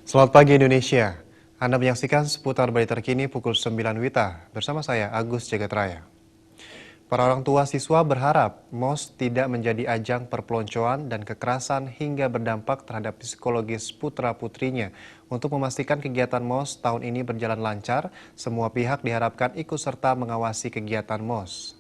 Selamat pagi Indonesia. Anda menyaksikan seputar berita terkini pukul 9 WITA bersama saya Agus Jagatraya. Para orang tua siswa berharap MOS tidak menjadi ajang perpeloncoan dan kekerasan hingga berdampak terhadap psikologis putra-putrinya. Untuk memastikan kegiatan MOS tahun ini berjalan lancar, semua pihak diharapkan ikut serta mengawasi kegiatan MOS.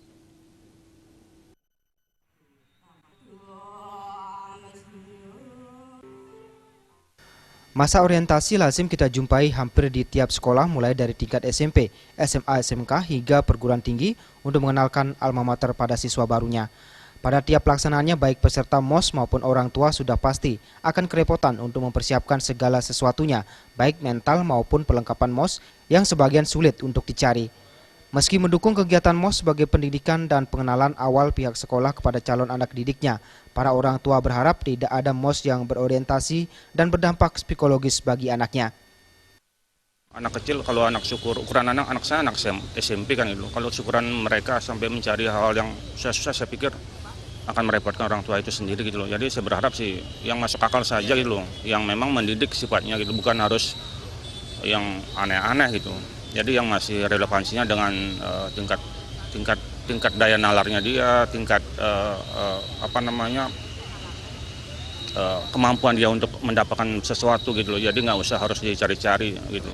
Masa orientasi lazim kita jumpai hampir di tiap sekolah mulai dari tingkat SMP, SMA, SMK hingga perguruan tinggi untuk mengenalkan alma mater pada siswa barunya. Pada tiap pelaksanaannya baik peserta MOS maupun orang tua sudah pasti akan kerepotan untuk mempersiapkan segala sesuatunya, baik mental maupun perlengkapan MOS yang sebagian sulit untuk dicari. Meski mendukung kegiatan MOS sebagai pendidikan dan pengenalan awal pihak sekolah kepada calon anak didiknya, para orang tua berharap tidak ada MOS yang berorientasi dan berdampak psikologis bagi anaknya. Anak kecil, kalau anak syukur, ukuran anak saya anak SMP kan itu. Kalau syukuran mereka sampai mencari hal yang susah-susah, saya pikir akan merepotkan orang tua itu sendiri gitu loh. Jadi saya berharap sih yang masuk akal saja gitu loh, yang memang mendidik sifatnya gitu, bukan harus yang aneh-aneh gitu. Jadi yang masih relevansinya dengan tingkat daya nalarnya dia, tingkat kemampuan dia untuk mendapatkan sesuatu gitu loh. Jadi nggak usah harus dicari-cari gitu.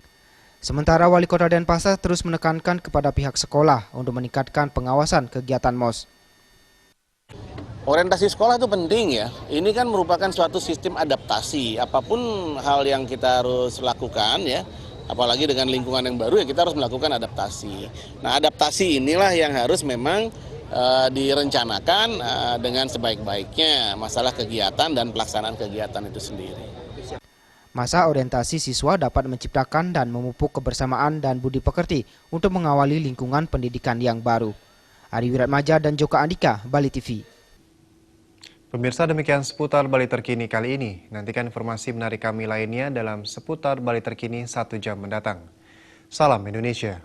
Sementara Wali Kota Denpasar terus menekankan kepada pihak sekolah untuk meningkatkan pengawasan kegiatan MOS. Orientasi sekolah itu penting ya. Ini kan merupakan suatu sistem adaptasi. Apapun hal yang kita harus lakukan ya, apalagi dengan lingkungan yang baru ya kita harus melakukan adaptasi. Nah, adaptasi inilah yang harus memang direncanakan dengan sebaik-baiknya masalah kegiatan dan pelaksanaan kegiatan itu sendiri. Masa orientasi siswa dapat menciptakan dan memupuk kebersamaan dan budi pekerti untuk mengawali lingkungan pendidikan yang baru. Ari Wiratmaja dan Joka Andika, Bali TV. Pemirsa, demikian seputar Bali terkini kali ini. Nantikan informasi menarik kami lainnya dalam seputar Bali terkini 1 jam mendatang. Salam Indonesia.